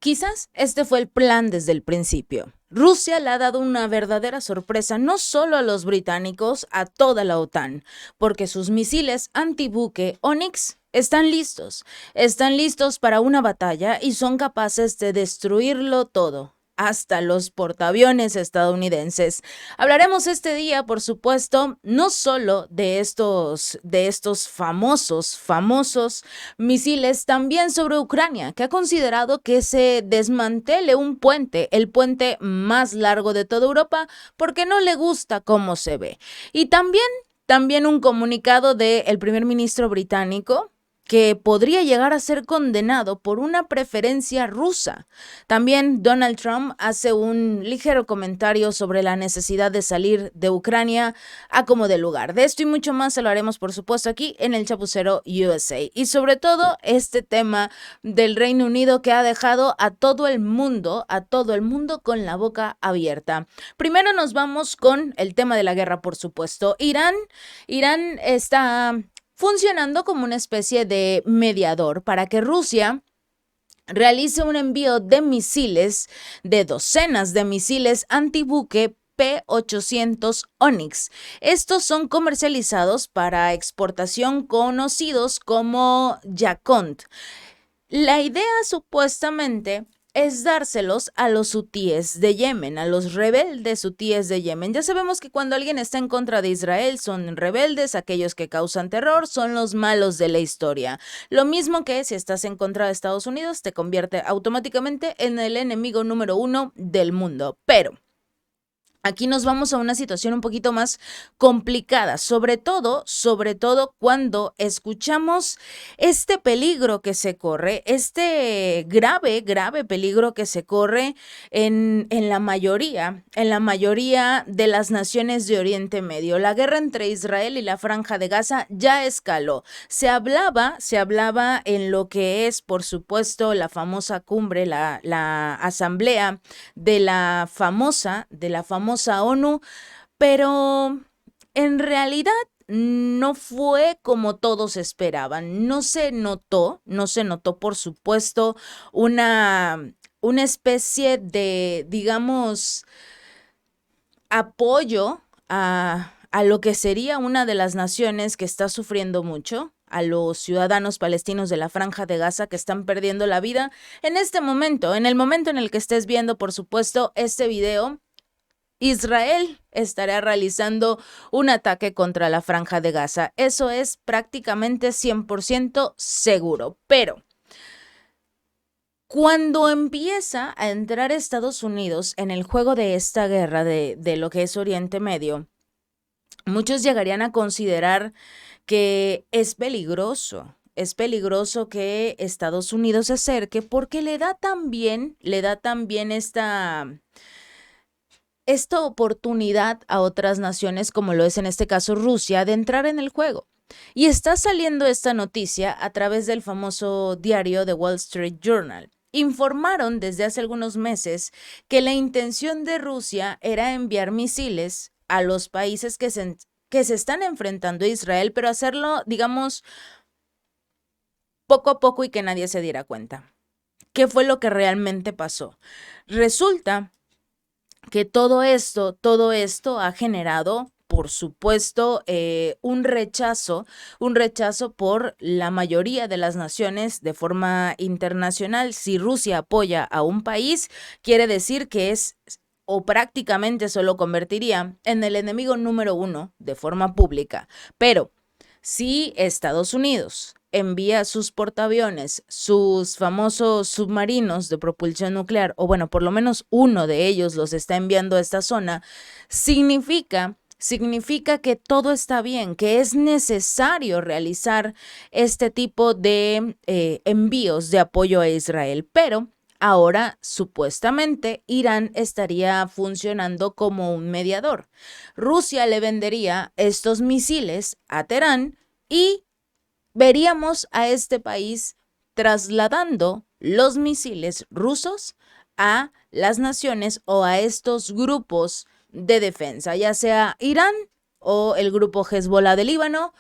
Quizás este fue el plan desde el principio. Rusia le ha dado una verdadera sorpresa no solo a los británicos, a toda la OTAN, porque sus misiles antibuque Onyx están listos para una batalla y son capaces de destruirlo todo, hasta los portaaviones estadounidenses. Hablaremos este día, por supuesto, no solo de estos famosos misiles, también sobre Ucrania, que ha considerado que se desmantele un puente, el puente más largo de toda Europa, porque no le gusta cómo se ve. Y también un comunicado del primer ministro británico, que podría llegar a ser condenado por una preferencia rusa. También Donald Trump hace un ligero comentario sobre la necesidad de salir de Ucrania a como de lugar. De esto y mucho más se lo haremos, por supuesto, aquí en el Chapucero USA. Y sobre todo este tema del Reino Unido que ha dejado a todo el mundo con la boca abierta. Primero nos vamos con el tema de la guerra, por supuesto. Irán está funcionando como una especie de mediador para que Rusia realice un envío de misiles, de docenas de misiles antibuque P-800 Onyx. Estos son comercializados para exportación, conocidos como Yaconte. La idea supuestamente es dárselos a los hutíes de Yemen, a los rebeldes hutíes de Yemen. Ya sabemos que cuando alguien está en contra de Israel son rebeldes, aquellos que causan terror son los malos de la historia. Lo mismo que si estás en contra de Estados Unidos, te convierte automáticamente en el enemigo número 1 del mundo. Pero aquí nos vamos a una situación un poquito más complicada, sobre todo cuando escuchamos este peligro que se corre, este grave peligro que se corre en la mayoría de las naciones de Oriente Medio. La guerra entre Israel y la Franja de Gaza ya escaló. Se hablaba en lo que es, por supuesto, la famosa cumbre, la asamblea de la famosa ONU, pero en realidad no fue como todos esperaban. No se notó, por supuesto, una especie de, digamos, apoyo a lo que sería una de las naciones que está sufriendo mucho, a los ciudadanos palestinos de la Franja de Gaza que están perdiendo la vida en este momento, en el momento en el que estés viendo, por supuesto, este video. Israel estará realizando un ataque contra la Franja de Gaza. Eso es prácticamente 100% seguro. Pero cuando empieza a entrar Estados Unidos en el juego de esta guerra de lo que es Oriente Medio, muchos llegarían a considerar que es peligroso. Es peligroso que Estados Unidos se acerque porque le da también esta oportunidad a otras naciones, como lo es en este caso Rusia, de entrar en el juego. Y está saliendo esta noticia a través del famoso diario The Wall Street Journal. Informaron desde hace algunos meses que la intención de Rusia era enviar misiles a los países que se están enfrentando a Israel, pero hacerlo, digamos, poco a poco y que nadie se diera cuenta. ¿Qué fue lo que realmente pasó? Resulta que todo esto ha generado, por supuesto, un rechazo por la mayoría de las naciones de forma internacional. Si Rusia apoya a un país, quiere decir que es o prácticamente se lo convertiría en el enemigo número 1 de forma pública. Pero si Estados Unidos envía sus portaaviones, sus famosos submarinos de propulsión nuclear, o bueno, por lo menos uno de ellos los está enviando a esta zona, significa que todo está bien, que es necesario realizar este tipo de envíos de apoyo a Israel. Pero ahora, supuestamente, Irán estaría funcionando como un mediador. Rusia le vendería estos misiles a Teherán y veríamos a este país trasladando los misiles rusos a las naciones o a estos grupos de defensa, ya sea Irán o el grupo Hezbollah de Líbano.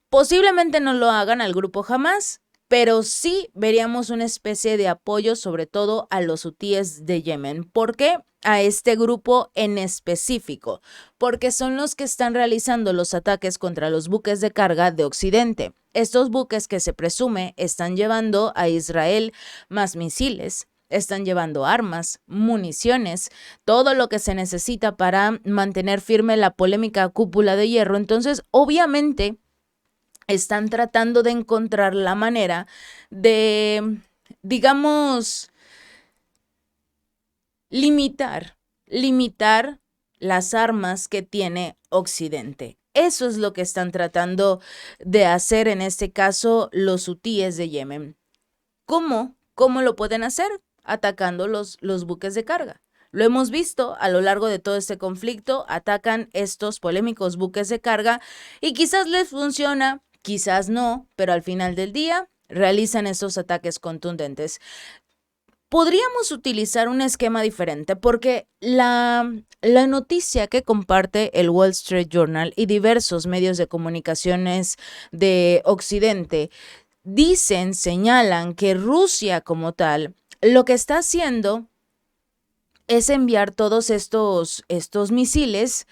Posiblemente no lo hagan al grupo Hamas, pero sí veríamos una especie de apoyo sobre todo a los hutíes de Yemen. ¿Por qué? A este grupo en específico, porque son los que están realizando los ataques contra los buques de carga de Occidente. Estos buques que se presume están llevando a Israel más misiles, están llevando armas, municiones, todo lo que se necesita para mantener firme la polémica cúpula de hierro. Entonces, obviamente, están tratando de encontrar la manera de, digamos, limitar las armas que tiene Occidente. Eso es lo que están tratando de hacer en este caso los hutíes de Yemen. ¿Cómo? ¿Cómo lo pueden hacer? Atacando los buques de carga. Lo hemos visto a lo largo de todo este conflicto, atacan estos polémicos buques de carga y quizás les funciona, quizás no, pero al final del día realizan estos ataques contundentes. Podríamos utilizar un esquema diferente porque la noticia que comparte el Wall Street Journal y diversos medios de comunicaciones de Occidente señalan que Rusia como tal lo que está haciendo es enviar todos estos misiles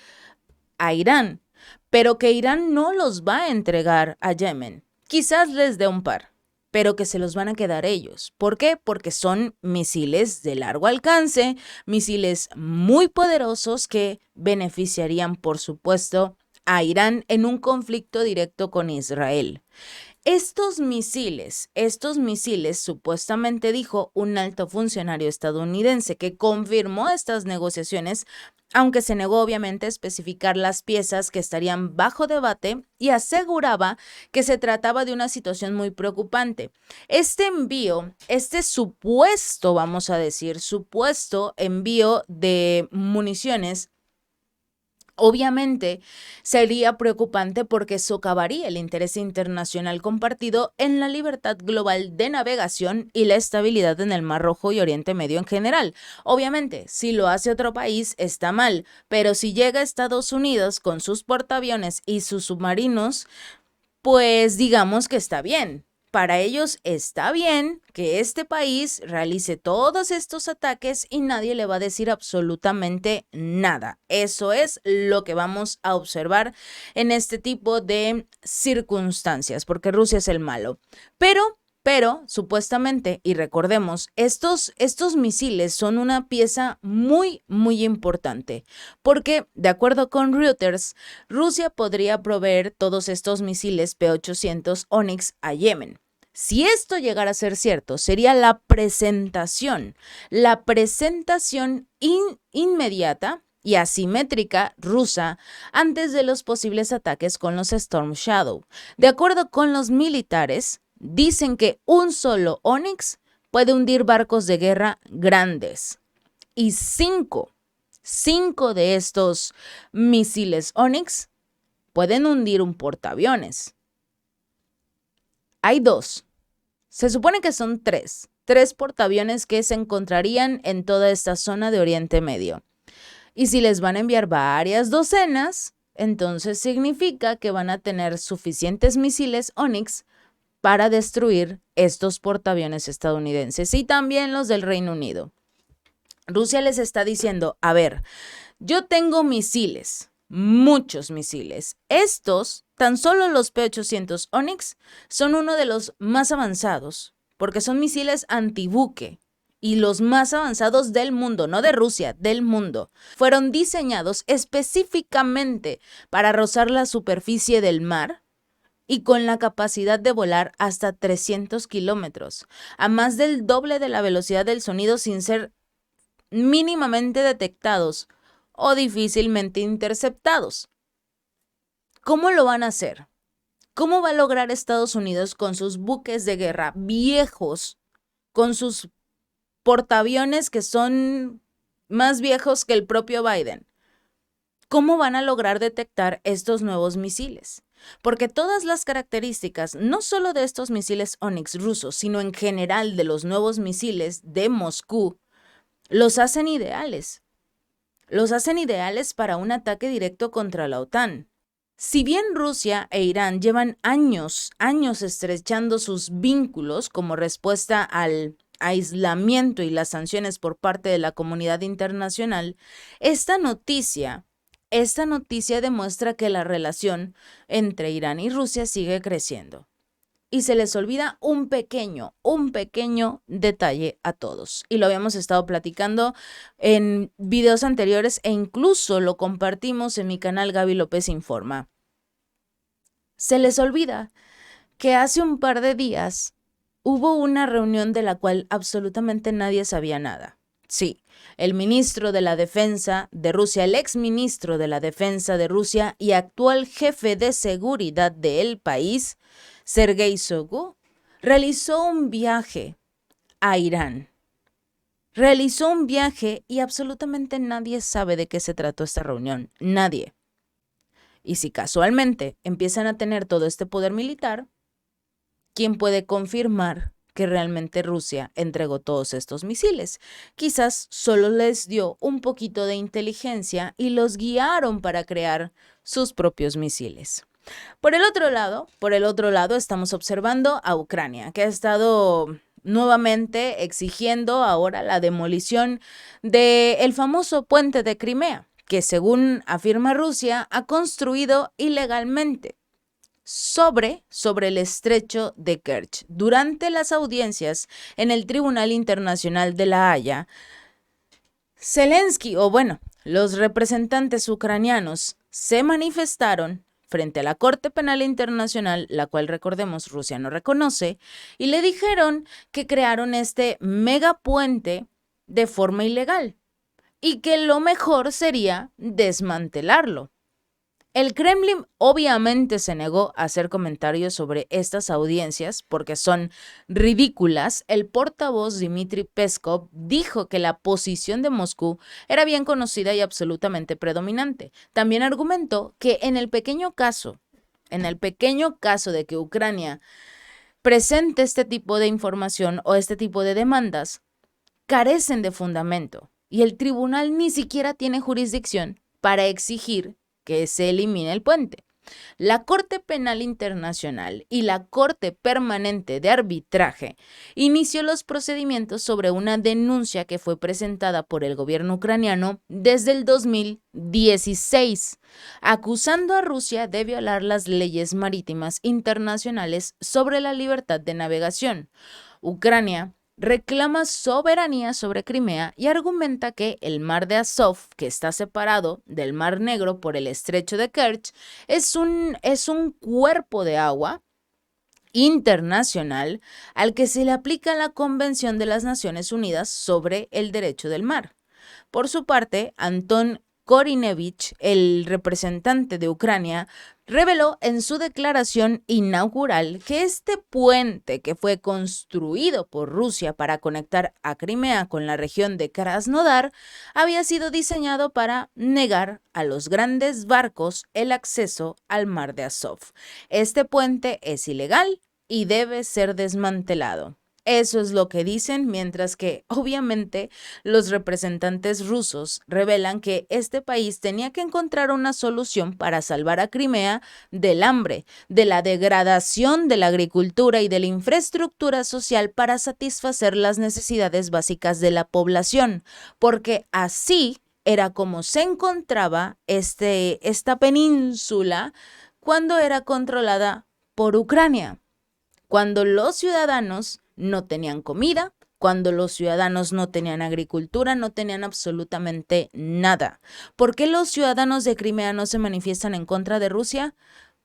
a Irán, pero que Irán no los va a entregar a Yemen. Quizás les dé un par, pero que se los van a quedar ellos. ¿Por qué? Porque son misiles de largo alcance, misiles muy poderosos que beneficiarían, por supuesto, a Irán en un conflicto directo con Israel. Estos misiles, supuestamente dijo un alto funcionario estadounidense que confirmó estas negociaciones, aunque se negó obviamente a especificar las piezas que estarían bajo debate y aseguraba que se trataba de una situación muy preocupante. Este envío, supuesto envío de municiones, obviamente sería preocupante porque socavaría el interés internacional compartido en la libertad global de navegación y la estabilidad en el Mar Rojo y Oriente Medio en general. Obviamente, si lo hace otro país está mal, pero si llega a Estados Unidos con sus portaaviones y sus submarinos, pues digamos que está bien. Para ellos está bien que este país realice todos estos ataques y nadie le va a decir absolutamente nada. Eso es lo que vamos a observar en este tipo de circunstancias, porque Rusia es el malo. Pero supuestamente, y recordemos, estos misiles son una pieza muy, muy importante, porque de acuerdo con Reuters, Rusia podría proveer todos estos misiles P-800 Onyx a Yemen. Si esto llegara a ser cierto, sería la presentación inmediata y asimétrica rusa antes de los posibles ataques con los Storm Shadow. De acuerdo con los militares, dicen que un solo Onyx puede hundir barcos de guerra grandes y cinco de estos misiles Onyx pueden hundir un portaaviones. Hay dos. Se supone que son tres portaaviones que se encontrarían en toda esta zona de Oriente Medio. Y si les van a enviar varias docenas, entonces significa que van a tener suficientes misiles Onyx para destruir estos portaaviones estadounidenses y también los del Reino Unido. Rusia les está diciendo, a ver, yo tengo misiles, muchos misiles. Estos, tan solo los P-800 Onyx, son uno de los más avanzados, porque son misiles antibuque y los más avanzados del mundo, no de Rusia, del mundo. Fueron diseñados específicamente para rozar la superficie del mar y con la capacidad de volar hasta 300 kilómetros, a más del doble de la velocidad del sonido sin ser mínimamente detectados o difícilmente interceptados. ¿Cómo lo van a hacer? ¿Cómo va a lograr Estados Unidos con sus buques de guerra viejos, con sus portaaviones que son más viejos que el propio Biden? ¿Cómo van a lograr detectar estos nuevos misiles? Porque todas las características, no solo de estos misiles Onyx rusos, sino en general de los nuevos misiles de Moscú, los hacen ideales. Los hacen ideales para un ataque directo contra la OTAN. Si bien Rusia e Irán llevan años estrechando sus vínculos como respuesta al aislamiento y las sanciones por parte de la comunidad internacional, esta noticia demuestra que la relación entre Irán y Rusia sigue creciendo. Y se les olvida un pequeño detalle a todos. Y lo habíamos estado platicando en videos anteriores e incluso lo compartimos en mi canal Gaby López Informa. Se les olvida que hace un par de días hubo una reunión de la cual absolutamente nadie sabía nada. Sí, el ministro de la Defensa de Rusia, el exministro de la Defensa de Rusia y actual jefe de seguridad del país, Sergei Shoigu, realizó un viaje a Irán. Realizó un viaje y absolutamente nadie sabe de qué se trató esta reunión. Nadie. Y si casualmente empiezan a tener todo este poder militar, ¿quién puede confirmar que realmente Rusia entregó todos estos misiles? Quizás solo les dio un poquito de inteligencia y los guiaron para crear sus propios misiles. Por el otro lado, estamos observando a Ucrania, que ha estado nuevamente exigiendo ahora la demolición del famoso puente de Crimea, que según afirma Rusia, ha construido ilegalmente sobre el estrecho de Kerch. Durante las audiencias en el Tribunal Internacional de La Haya, los representantes ucranianos se manifestaron frente a la Corte Penal Internacional, la cual, recordemos, Rusia no reconoce, y le dijeron que crearon este megapuente de forma ilegal y que lo mejor sería desmantelarlo. El Kremlin obviamente se negó a hacer comentarios sobre estas audiencias porque son ridículas. El portavoz Dmitry Peskov dijo que la posición de Moscú era bien conocida y absolutamente predominante. También argumentó que en el pequeño caso de que Ucrania presente este tipo de información o este tipo de demandas, carecen de fundamento y el tribunal ni siquiera tiene jurisdicción para exigir que se elimine el puente. La Corte Penal Internacional y la Corte Permanente de Arbitraje inició los procedimientos sobre una denuncia que fue presentada por el gobierno ucraniano desde el 2016, acusando a Rusia de violar las leyes marítimas internacionales sobre la libertad de navegación. Ucrania reclama soberanía sobre Crimea y argumenta que el mar de Azov, que está separado del Mar Negro por el estrecho de Kerch, es un cuerpo de agua internacional al que se le aplica la Convención de las Naciones Unidas sobre el Derecho del Mar. Por su parte, Anton Korinevich, el representante de Ucrania, reveló en su declaración inaugural que este puente que fue construido por Rusia para conectar a Crimea con la región de Krasnodar había sido diseñado para negar a los grandes barcos el acceso al mar de Azov. Este puente es ilegal y debe ser desmantelado. Eso es lo que dicen, mientras que obviamente los representantes rusos revelan que este país tenía que encontrar una solución para salvar a Crimea del hambre, de la degradación de la agricultura y de la infraestructura social para satisfacer las necesidades básicas de la población, porque así era como se encontraba esta península cuando era controlada por Ucrania, cuando los ciudadanos no tenían comida, cuando los ciudadanos no tenían agricultura, no tenían absolutamente nada. ¿Por qué los ciudadanos de Crimea no se manifiestan en contra de Rusia?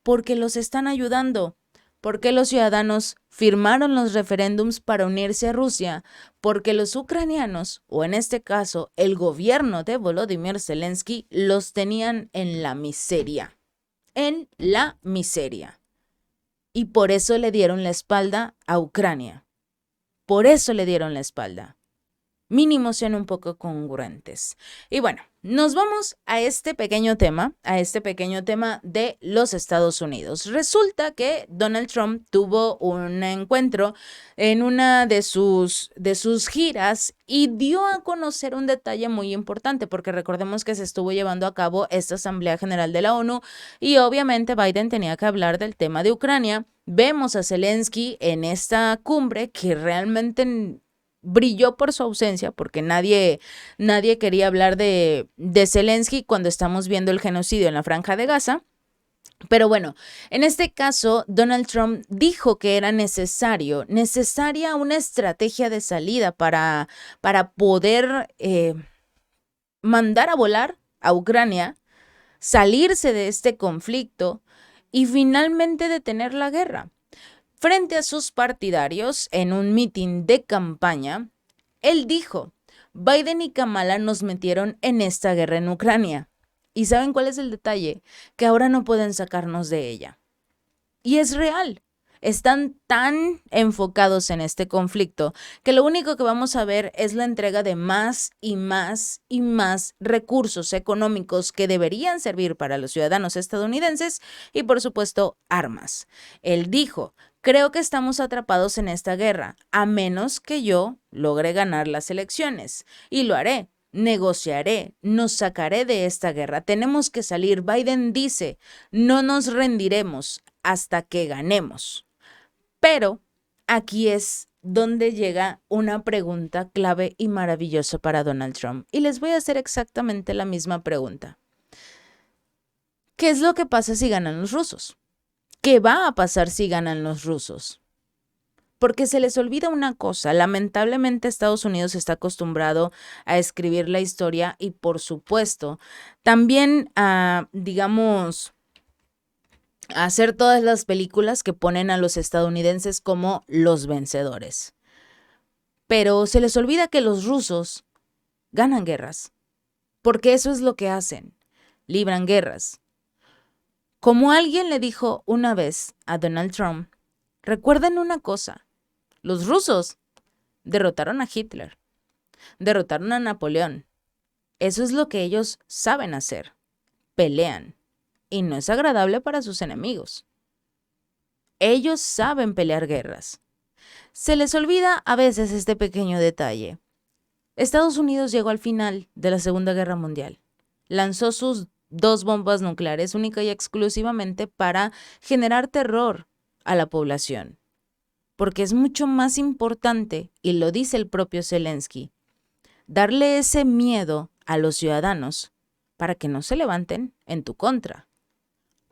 Porque los están ayudando. ¿Por qué los ciudadanos firmaron los referéndums para unirse a Rusia? Porque los ucranianos, o en este caso el gobierno de Volodymyr Zelensky, los tenían en la miseria. En la miseria. Y por eso le dieron la espalda a Ucrania. Por eso le dieron la espalda. mínimo sean un poco congruentes. Y bueno, nos vamos a este pequeño tema de los Estados Unidos. Resulta que Donald Trump tuvo un encuentro en una de sus giras y dio a conocer un detalle muy importante, porque recordemos que se estuvo llevando a cabo esta Asamblea General de la ONU y obviamente Biden tenía que hablar del tema de Ucrania. Vemos a Zelensky en esta cumbre que realmente brilló por su ausencia, porque nadie quería hablar de Zelensky cuando estamos viendo el genocidio en la Franja de Gaza. Pero bueno, en este caso, Donald Trump dijo que era necesaria una estrategia de salida para poder mandar a volar a Ucrania, salirse de este conflicto y finalmente detener la guerra. Frente a sus partidarios, en un mitin de campaña, él dijo: Biden y Kamala nos metieron en esta guerra en Ucrania. ¿Y saben cuál es el detalle? Que ahora no pueden sacarnos de ella. Y es real. Están tan enfocados en este conflicto que lo único que vamos a ver es la entrega de más y más y más recursos económicos que deberían servir para los ciudadanos estadounidenses y, por supuesto, armas. Él dijo: creo que estamos atrapados en esta guerra, a menos que yo logre ganar las elecciones. Y lo haré. Negociaré, nos sacaré de esta guerra. Tenemos que salir. Biden dice: no nos rendiremos hasta que ganemos. Pero aquí es donde llega una pregunta clave y maravillosa para Donald Trump. Y les voy a hacer exactamente la misma pregunta. ¿Qué es lo que pasa si ganan los rusos? ¿Qué va a pasar si ganan los rusos? Porque se les olvida una cosa. Lamentablemente Estados Unidos está acostumbrado a escribir la historia y, por supuesto, también a hacer todas las películas que ponen a los estadounidenses como los vencedores. Pero se les olvida que los rusos ganan guerras, porque eso es lo que hacen, libran guerras. Como alguien le dijo una vez a Donald Trump, recuerden una cosa: los rusos derrotaron a Hitler, derrotaron a Napoleón. Eso es lo que ellos saben hacer, pelean, y no es agradable para sus enemigos. Ellos saben pelear guerras. Se les olvida a veces este pequeño detalle. Estados Unidos llegó al final de la Segunda Guerra Mundial. Lanzó sus 2 bombas nucleares única y exclusivamente para generar terror a la población. Porque es mucho más importante, y lo dice el propio Zelensky, darle ese miedo a los ciudadanos para que no se levanten en tu contra.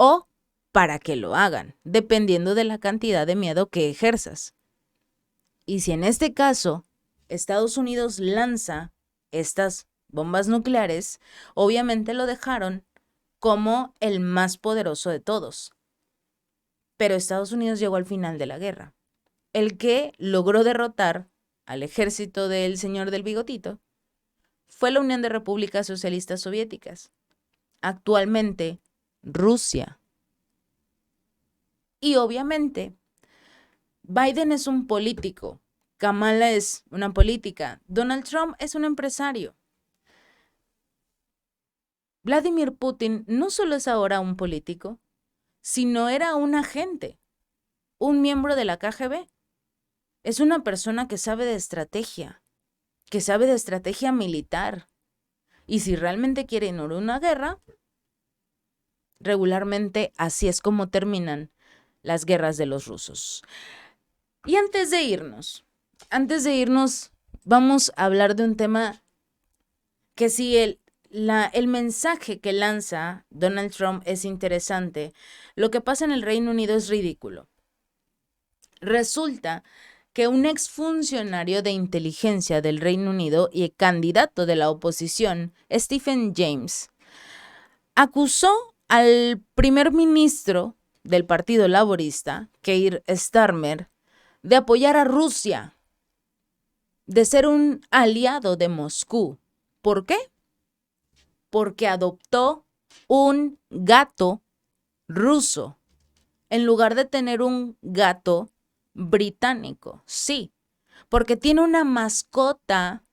O para que lo hagan, dependiendo de la cantidad de miedo que ejerzas. Y si en este caso Estados Unidos lanza estas bombas nucleares, obviamente lo dejaron como el más poderoso de todos. Pero Estados Unidos llegó al final de la guerra. El que logró derrotar al ejército del señor del bigotito fue la Unión de Repúblicas Socialistas Soviéticas, actualmente Rusia. Y obviamente, Biden es un político, Kamala es una política, Donald Trump es un empresario. Vladimir Putin no solo es ahora un político, sino era un agente, un miembro de la KGB. Es una persona que sabe de estrategia militar. Y si realmente quieren una guerra, regularmente así es como terminan las guerras de los rusos. Y antes de irnos, vamos a hablar de un tema que si el mensaje que lanza Donald Trump es interesante, lo que pasa en el Reino Unido es ridículo. Resulta que un exfuncionario de inteligencia del Reino Unido y candidato de la oposición, Stephen James, acusó al primer ministro del Partido Laborista, Keir Starmer, de apoyar a Rusia, de ser un aliado de Moscú. ¿Por qué? Porque adoptó un gato ruso en lugar de tener un gato británico. Sí, porque tiene una mascota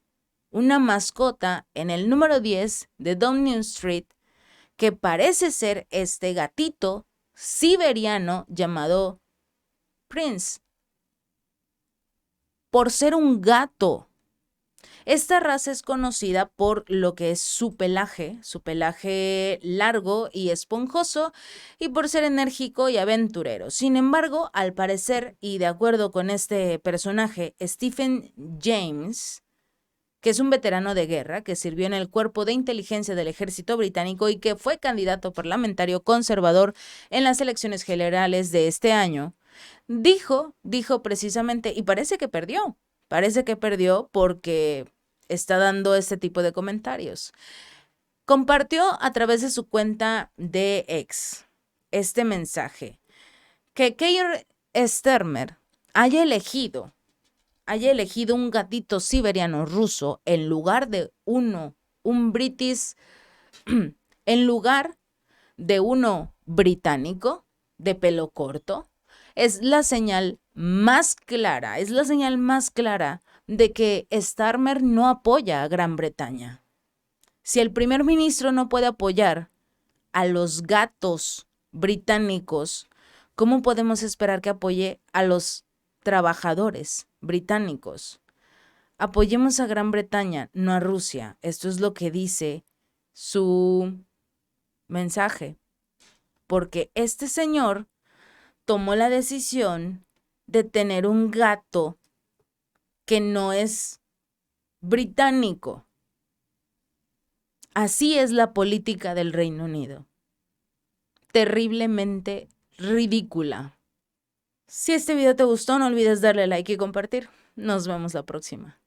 una mascota en el número 10 de Downing Street que parece ser este gatito siberiano llamado Prince, por ser un gato. Esta raza es conocida por lo que es su pelaje largo y esponjoso, y por ser enérgico y aventurero. Sin embargo, al parecer, y de acuerdo con este personaje, Stephen James, que es un veterano de guerra que sirvió en el cuerpo de inteligencia del ejército británico y que fue candidato parlamentario conservador en las elecciones generales de este año, dijo precisamente, y parece que perdió porque está dando este tipo de comentarios. Compartió a través de su cuenta de X este mensaje: que Keir Starmer haya elegido un gatito siberiano ruso en lugar de un british, en lugar de uno británico de pelo corto, es la señal más clara, de que Starmer no apoya a Gran Bretaña. Si el primer ministro no puede apoyar a los gatos británicos, ¿cómo podemos esperar que apoye a los trabajadores británicos? Apoyemos a Gran Bretaña, no a Rusia. Esto es lo que dice su mensaje. Porque este señor tomó la decisión de tener un gato que no es británico. Así es la política del Reino Unido. Terriblemente ridícula. Si este video te gustó, no olvides darle like y compartir. Nos vemos la próxima.